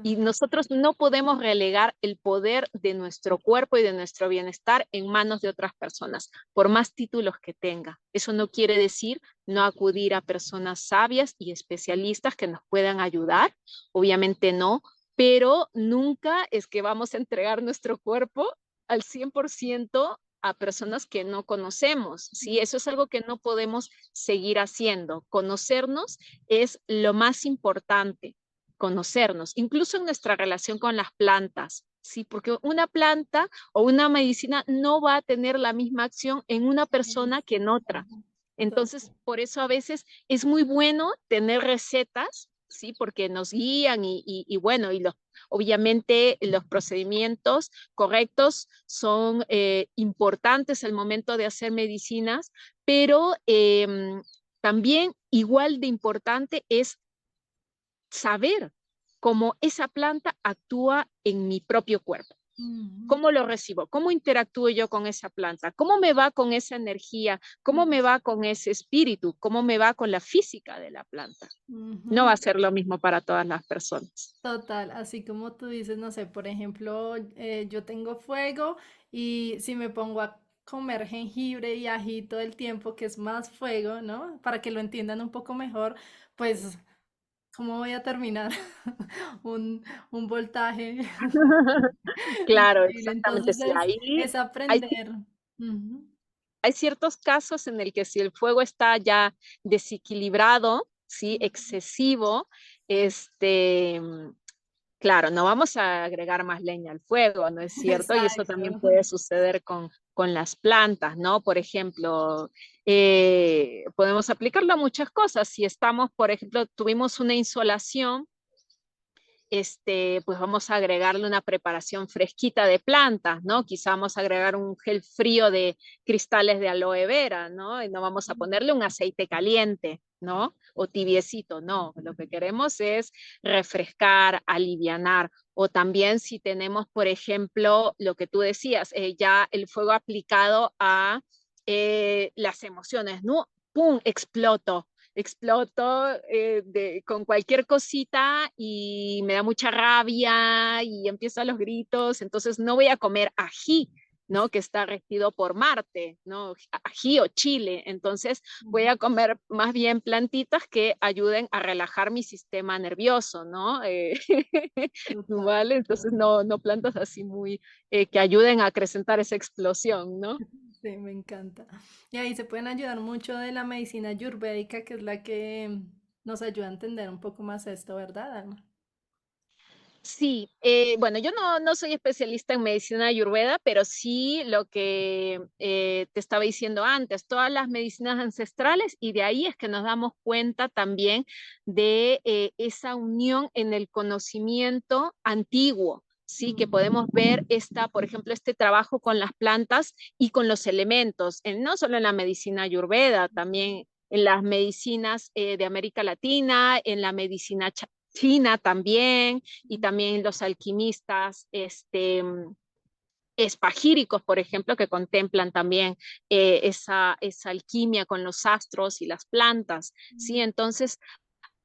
Y total. nosotros no podemos relegar el poder de nuestro cuerpo y de nuestro bienestar en manos de otras personas, por más títulos que tenga. Eso no quiere decir no acudir a personas sabias y especialistas que nos puedan ayudar, obviamente no, pero nunca es que vamos a entregar nuestro cuerpo al 100% a personas que no conocemos, ¿sí? Eso es algo que no podemos seguir haciendo. Conocernos es lo más importante, conocernos, incluso en nuestra relación con las plantas, ¿sí? Porque una planta o una medicina no va a tener la misma acción en una persona que en otra. Ujú. Entonces, Total. por eso a veces es muy bueno tener recetas, ¿sí? Porque nos guían y bueno, obviamente los procedimientos correctos son importantes al momento de hacer medicinas, pero también igual de importante es saber cómo esa planta actúa en mi propio cuerpo. Ujú. ¿Cómo lo recibo? ¿Cómo interactúo yo con esa planta? ¿Cómo me va con esa energía? ¿Cómo me va con ese espíritu? ¿Cómo me va con la física de la planta? No va Ujú. a ser lo mismo para todas las personas. Total, así como tú dices, no sé, por ejemplo, yo tengo fuego y si me pongo a comer jengibre y ají todo el tiempo, que es más fuego, ¿no? Para que lo entiendan un poco mejor, pues, ¿cómo voy a terminar? Un, un voltaje Claro, increíble. exactamente. Entonces Sí, ahí es hay, aprender. Ujú. hay ciertos casos en el que si el fuego está ya desequilibrado, sí, excesivo, este, claro, no vamos a agregar más leña al fuego, ¿no es cierto? Y eso Exacto. también puede suceder con las plantas, ¿no? Por ejemplo, podemos aplicarlo a muchas cosas. Si estamos, por ejemplo, tuvimos una insolación, pues vamos a agregarle una preparación fresquita de plantas, ¿no? Quizá vamos a agregar un gel frío de cristales de aloe vera, ¿no? Y no vamos a ponerle un aceite caliente, ¿no? O tibiecito, no. Lo que queremos es refrescar, alivianar. O también si tenemos, por ejemplo, lo que tú decías, ya el fuego aplicado a las emociones, ¿no? ¡Pum! Exploto con cualquier cosita y me da mucha rabia y empiezo a los gritos, entonces no voy a comer ají, ¿no? Que está regido por Marte, ¿no? Ají o chile, entonces voy a comer más bien plantitas que ayuden a relajar mi sistema nervioso, ¿no? Total. ¿Vale? Entonces no, no plantas así muy, que ayuden a acrecentar esa explosión, ¿no? Sí, me encanta. Y ahí se pueden ayudar mucho de la medicina ayurvédica, que es la que nos ayuda a entender un poco más esto, ¿verdad, Alma? Sí, bueno, yo no soy especialista en medicina ayurveda, pero sí lo que te estaba diciendo antes, todas las medicinas ancestrales, y de ahí es que nos damos cuenta también de esa unión en el conocimiento antiguo. Sí, que Ujú. podemos ver por ejemplo, este trabajo con las plantas y con los elementos, no solo en la medicina ayurveda, también en las medicinas de América Latina, en la medicina China también, y también los alquimistas espagíricos, por ejemplo, que contemplan también esa alquimia con los astros y las plantas, ¿sí? Mm. Entonces,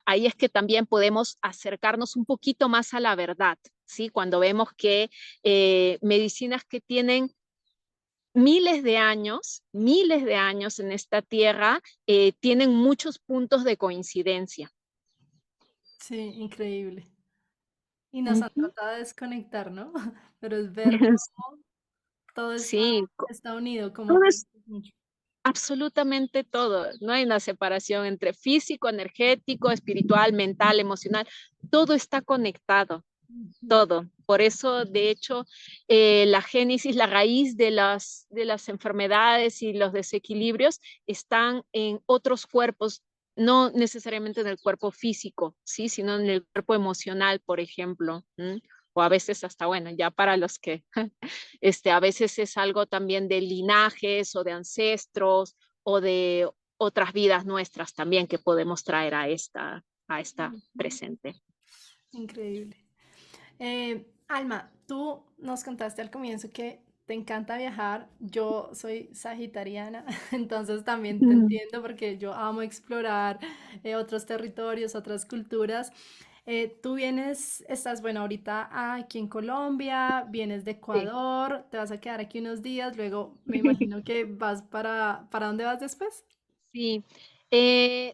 ahí es que también podemos acercarnos un poquito más a la verdad, ¿sí? Cuando vemos que medicinas que tienen miles de años en esta tierra, tienen muchos puntos de coincidencia. Sí, increíble. Y nos han Ujú. tratado de desconectar, ¿no? Pero es ver cómo todo Sí, está unido, como todo tú es dices mucho. absolutamente todo. No hay una separación entre físico, energético, espiritual, mental, emocional. Todo está conectado. Ujú. Todo. Por eso, de hecho, la génesis, la raíz de las enfermedades y los desequilibrios están en otros cuerpos, no necesariamente en el cuerpo físico, ¿sí? Sino en el cuerpo emocional, por ejemplo. ¿M? O a veces hasta, bueno, ya para los que, a veces es algo también de linajes o de ancestros o de otras vidas nuestras también que podemos traer a esta Ujú. presente. Increíble. Alma, tú nos contaste al comienzo que te encanta viajar. Yo soy sagitariana, entonces también te Mm. entiendo porque yo amo explorar otros territorios, otras culturas. Tú vienes, estás, bueno, ahorita aquí en Colombia, vienes de Sí. Ecuador, te vas a quedar aquí unos días, luego me imagino que vas ¿para dónde vas después? Sí,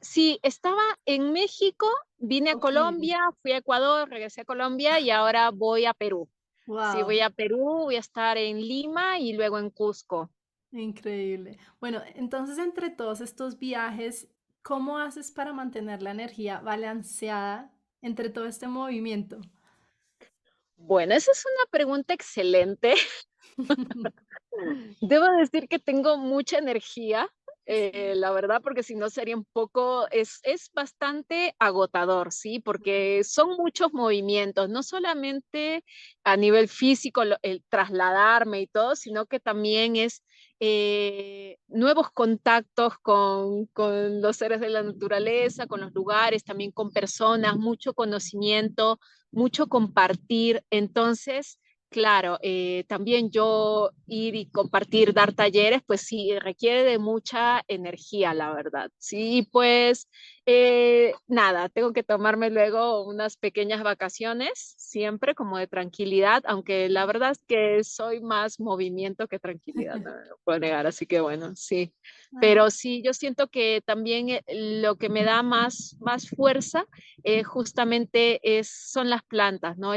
sí, estaba en México, vine a Ok, Colombia, fui a Ecuador, regresé a Colombia y ahora voy a Perú. Sí, wow. voy a Perú, voy a estar en Lima y luego en Cusco. Increíble. Bueno, entonces entre todos estos viajes, ¿cómo haces para mantener la energía balanceada entre todo este movimiento? Bueno, esa es una pregunta excelente. Debo decir que tengo mucha energía, Sí. la verdad, porque si no sería un poco, es bastante agotador, ¿sí? Porque son muchos movimientos, no solamente a nivel físico, el trasladarme y todo, sino que también es nuevos contactos con los seres de la naturaleza, con los lugares, también con personas, mucho conocimiento, mucho compartir. Entonces, claro, también yo ir y compartir, dar talleres, pues sí, requiere de mucha energía, la verdad. Sí, pues nada, tengo que tomarme luego unas pequeñas vacaciones, siempre como de tranquilidad, aunque la verdad es que soy más movimiento que tranquilidad, no me lo puedo negar, así que bueno, sí. Ah, Pero sí, yo siento que también lo que me da más fuerza justamente son las plantas, ¿no?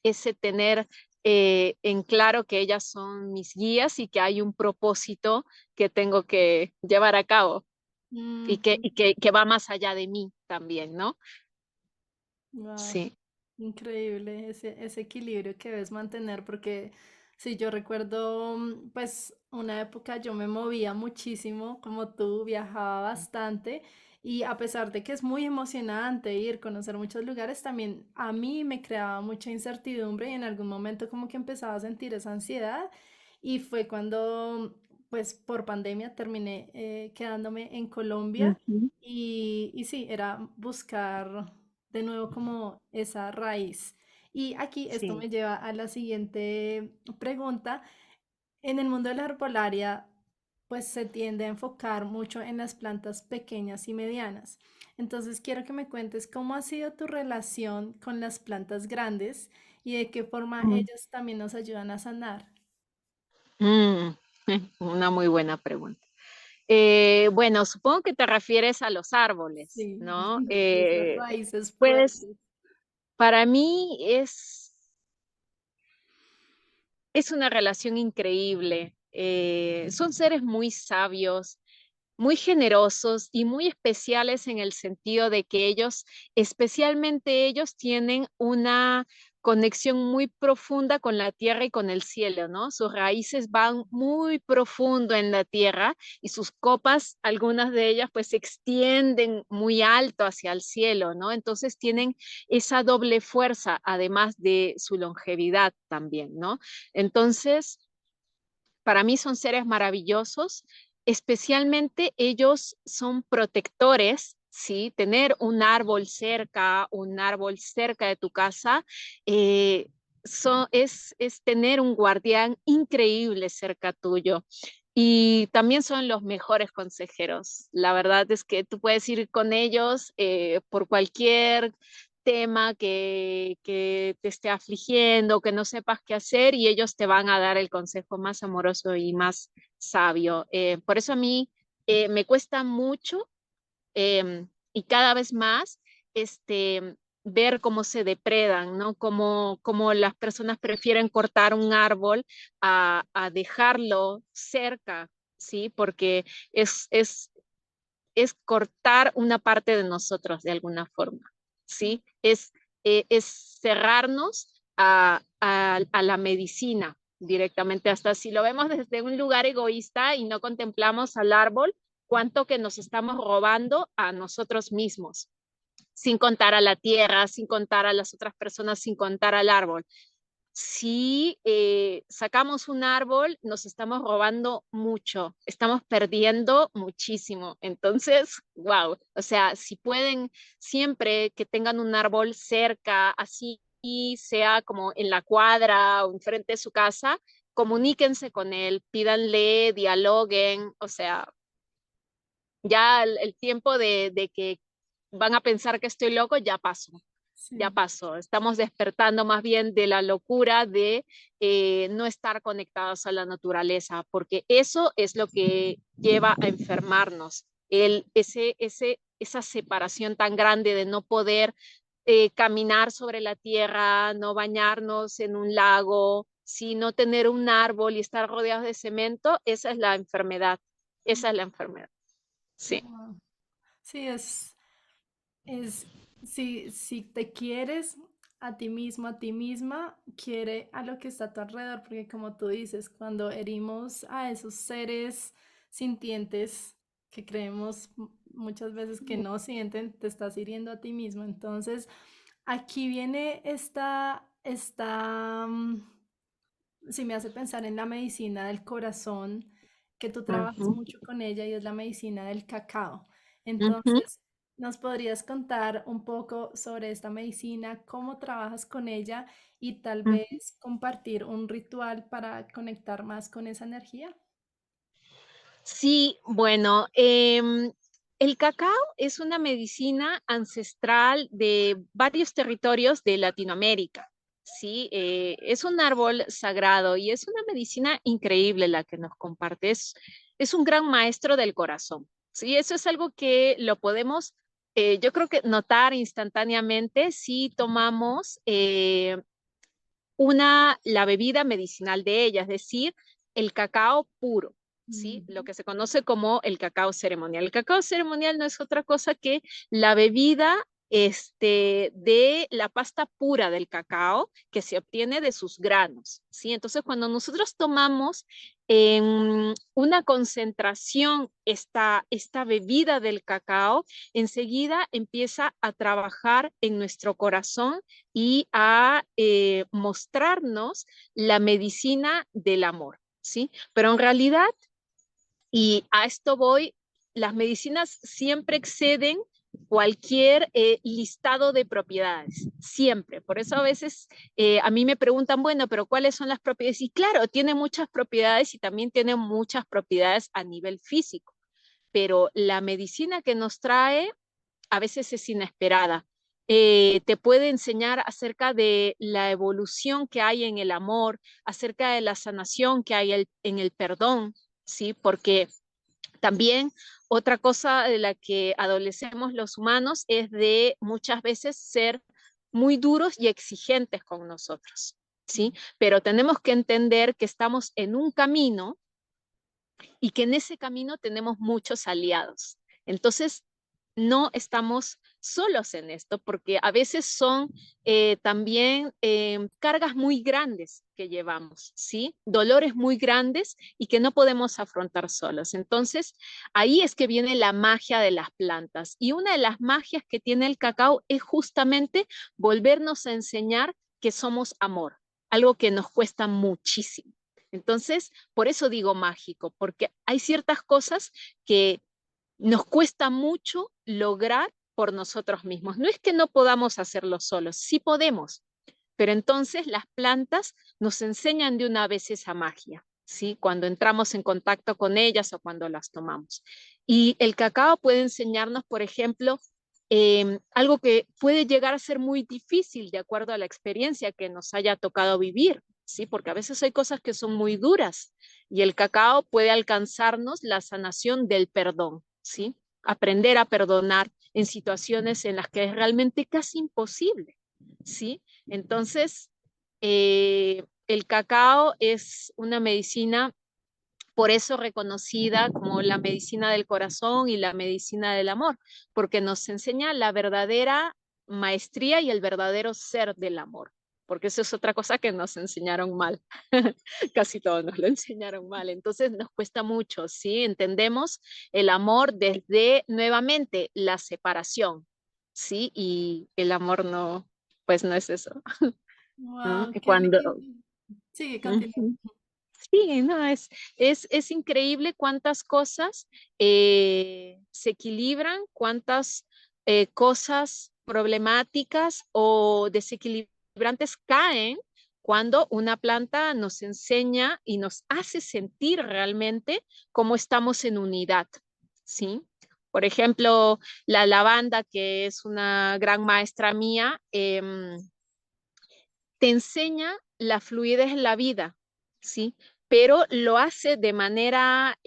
Ese tener en claro que ellas son mis guías y que hay un propósito que tengo que llevar a cabo ujú. que va más allá de mí también, ¿no? Wow, Sí. increíble ese equilibrio que debes mantener, porque si yo recuerdo, pues una época yo me movía muchísimo, como tú, viajaba bastante y a pesar de que es muy emocionante ir, conocer muchos lugares, también a mí me creaba mucha incertidumbre y en algún momento como que empezaba a sentir esa ansiedad y fue cuando, pues por pandemia terminé quedándome en Colombia Ujú. y sí, era buscar de nuevo como esa raíz. Y aquí esto Sí. me lleva a la siguiente pregunta. En el mundo de la herbolaria, pues se tiende a enfocar mucho en las plantas pequeñas y medianas. Entonces quiero que me cuentes cómo ha sido tu relación con las plantas grandes y de qué forma Mm. ellas también nos ayudan a sanar. Mm, una muy buena pregunta. Bueno, supongo que te refieres a los árboles, Sí, ¿no? esas raíces Pues fuertes. para mí es una relación increíble. Son seres muy sabios, muy generosos y muy especiales en el sentido de que ellos, especialmente ellos, tienen una conexión muy profunda con la tierra y con el cielo, ¿no? Sus raíces van muy profundo en la tierra y sus copas, algunas de ellas, pues se extienden muy alto hacia el cielo, ¿no? Entonces tienen esa doble fuerza, además de su longevidad también, ¿no? Entonces, para mí son seres maravillosos, especialmente ellos son protectores, ¿sí? Tener un árbol cerca de tu casa, es tener un guardián increíble cerca tuyo. Y también son los mejores consejeros. La verdad es que tú puedes ir con ellos por cualquier tema que te esté afligiendo, que no sepas qué hacer, y ellos te van a dar el consejo más amoroso y más sabio. Por eso a mí me cuesta mucho y cada vez más ver cómo se depredan, ¿no? Cómo las personas prefieren cortar un árbol a dejarlo cerca, ¿sí? Porque es, es, es cortar una parte de nosotros de alguna forma, ¿sí? Es cerrarnos a la medicina directamente, hasta si lo vemos desde un lugar egoísta y no contemplamos al árbol, cuánto que nos estamos robando a nosotros mismos, sin contar a la tierra, sin contar a las otras personas, sin contar al árbol. Si sacamos un árbol, nos estamos robando mucho, estamos perdiendo muchísimo. Entonces, wow, o sea, si pueden siempre que tengan un árbol cerca, así sea como en la cuadra o enfrente de su casa, comuníquense con él, pídanle, dialoguen, o sea, ya el tiempo de que van a pensar que estoy loco ya pasó, ya Sí, pasó. Estamos despertando más bien de la locura de no estar conectados a la naturaleza, porque eso es lo que lleva a enfermarnos. Esa separación tan grande de no poder caminar sobre la tierra, no bañarnos en un lago, si no tener un árbol y estar rodeados de cemento, esa es la enfermedad. Esa es la enfermedad. Sí. wow. Sí, es, si te quieres a ti mismo, a ti misma, quiere a lo que está a tu alrededor, porque como tú dices, cuando herimos a esos seres sintientes que creemos muchas veces que no sienten, te estás hiriendo a ti mismo. Entonces, aquí viene sí me hace pensar en la medicina del corazón, que tú trabajas Ujú, mucho con ella y es la medicina del cacao. ujú, Entonces, ¿nos podrías contar un poco sobre esta medicina, cómo trabajas con ella y tal ujú. vez compartir un ritual para conectar más con esa energía? Sí, bueno, el cacao es una medicina ancestral de varios territorios de Latinoamérica. Sí, es un árbol sagrado y es una medicina increíble la que nos comparte. Es un gran maestro del corazón. Sí, eso es algo que lo podemos, yo creo que notar instantáneamente si tomamos la bebida medicinal de ella, es decir, el cacao puro. ¿Sí? Lo Ujú, que se conoce como el cacao ceremonial. El cacao ceremonial no es otra cosa que la bebida de la pasta pura del cacao que se obtiene de sus granos. ¿Sí? Entonces, cuando nosotros tomamos en una concentración esta bebida del cacao, enseguida empieza a trabajar en nuestro corazón y a mostrarnos la medicina del amor, ¿sí? Pero en realidad, y a esto voy, las medicinas siempre exceden cualquier listado de propiedades, siempre. Por eso a veces a mí me preguntan, bueno, pero ¿cuáles son las propiedades? Y claro, tiene muchas propiedades y también tiene muchas propiedades a nivel físico, pero la medicina que nos trae a veces es inesperada. Te puede enseñar acerca de la evolución que hay en el amor, acerca de la sanación que hay en el perdón, ¿sí? Porque también otra cosa de la que adolecemos los humanos es de muchas veces ser muy duros y exigentes con nosotros, ¿sí? Pero tenemos que entender que estamos en un camino y que en ese camino tenemos muchos aliados. Entonces, no estamos solos en esto, porque a veces son también cargas muy grandes que llevamos, ¿sí? Dolores muy grandes y que no podemos afrontar solos. Entonces, ahí es que viene la magia de las plantas. Y una de las magias que tiene el cacao es justamente volvernos a enseñar que somos amor, algo que nos cuesta muchísimo. Entonces, por eso digo mágico, porque hay ciertas cosas que nos cuesta mucho lograr por nosotros mismos. No es que no podamos hacerlo solos, sí podemos, Pero entonces las plantas nos enseñan de una vez esa magia, ¿sí? Cuando entramos en contacto con ellas o cuando las tomamos. Y el cacao puede enseñarnos, por ejemplo, algo que puede llegar a ser muy difícil de acuerdo a la experiencia que nos haya tocado vivir, ¿sí? Porque a veces hay cosas que son muy duras y el cacao puede alcanzarnos la sanación del perdón, ¿sí? Aprender a perdonar en situaciones en las que es realmente casi imposible, ¿sí? Entonces, el cacao es una medicina por eso reconocida como la medicina del corazón y la medicina del amor, porque nos enseña la verdadera maestría y el verdadero ser del amor, porque eso es otra cosa que nos enseñaron mal, casi todos nos lo enseñaron mal, entonces nos cuesta mucho, ¿sí? Entendemos el amor desde nuevamente la separación, ¿sí? Y el amor no, pues no es eso. Wow, qué Cuando... lindo. Sigue, continúa. Ujú. Sí, no, es increíble cuántas cosas se equilibran, cuántas cosas problemáticas o desequilibrantes caen cuando una planta nos enseña y nos hace sentir realmente cómo estamos en unidad, ¿sí? Por ejemplo, la lavanda, que es una gran maestra mía, te enseña la fluidez en la vida, ¿sí? Pero lo hace de manera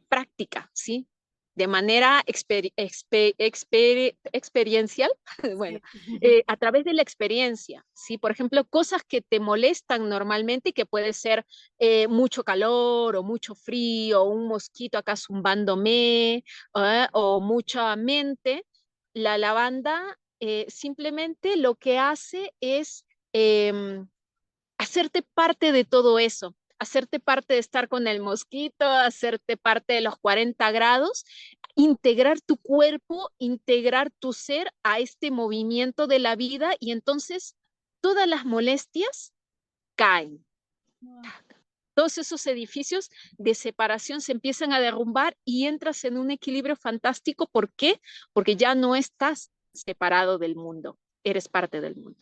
práctica, ¿sí? De manera experiencial, bueno, Sí. a través de la experiencia, ¿sí? Por ejemplo, cosas que te molestan normalmente, que puede ser mucho calor o mucho frío, o un mosquito acá zumbándome, o mucha mente, la lavanda simplemente lo que hace es hacerte parte de todo eso, hacerte parte de estar con el mosquito, hacerte parte de los 40 grados, integrar tu cuerpo, integrar tu ser a este movimiento de la vida y entonces todas las molestias caen. Wow. Todos esos edificios de separación se empiezan a derrumbar y entras en un equilibrio fantástico. ¿Por qué? Porque ya no estás separado del mundo, eres parte del mundo.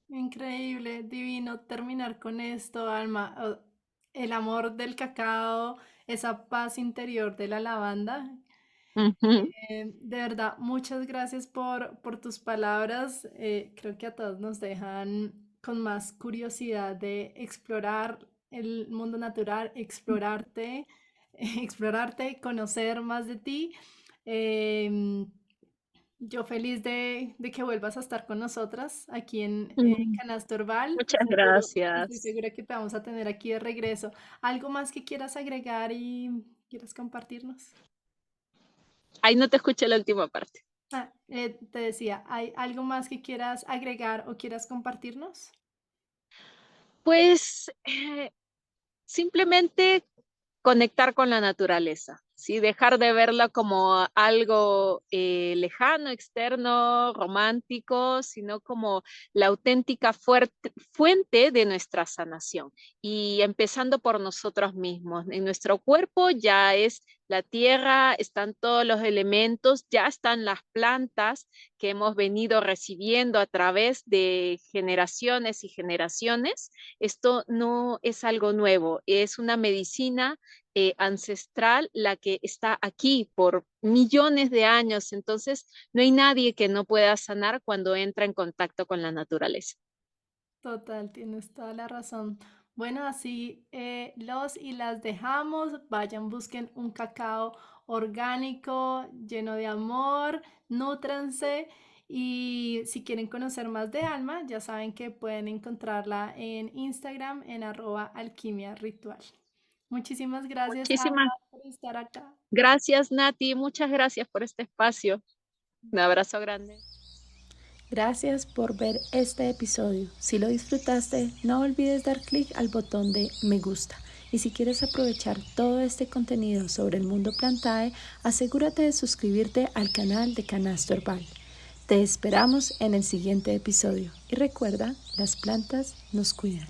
Increíble, divino terminar con esto, Alma. El amor del cacao, esa paz interior de la lavanda. Ujú. De verdad, muchas gracias por tus palabras. Creo que a todos nos dejan con más curiosidad de explorar el mundo natural, explorarte, explorarte, conocer más de ti. Em, yo feliz de que vuelvas a estar con nosotras aquí en Mm, Canasto Herbal. Muchas Seguro, estoy gracias. segura que te vamos a tener aquí de regreso. ¿Algo más que quieras agregar y quieras compartirnos? Ahí no te escuché la última parte. Te decía, ¿hay algo más que quieras agregar o quieras compartirnos? Pues simplemente conectar con la naturaleza, ¿sí? Dejar de verla como algo lejano, externo, romántico, sino como la auténtica fuente de nuestra sanación. Y empezando por nosotros mismos. En nuestro cuerpo ya es la tierra, están todos los elementos, ya están las plantas que hemos venido recibiendo a través de generaciones y generaciones. Esto no es algo nuevo, es una medicina ancestral la que está aquí por millones de años. Entonces, no hay nadie que no pueda sanar cuando entra en contacto con la naturaleza. Total, tienes toda la razón. Bueno, así los y las dejamos. Vayan, busquen un cacao orgánico, lleno de amor, nútranse. Y si quieren conocer más de Alma, ya saben que pueden encontrarla en Instagram en @alquimia ritual. Muchísimas gracias, Muchísimas Alma, por estar acá. gracias, Nati. Muchas gracias por este espacio. Un abrazo grande. Gracias por ver este episodio. Si lo disfrutaste, no olvides dar clic al botón de me gusta. Y si quieres aprovechar todo este contenido sobre el mundo Plantae, asegúrate de suscribirte al canal de Canasto Herbal. Te esperamos en el siguiente episodio y recuerda, las plantas nos cuidan.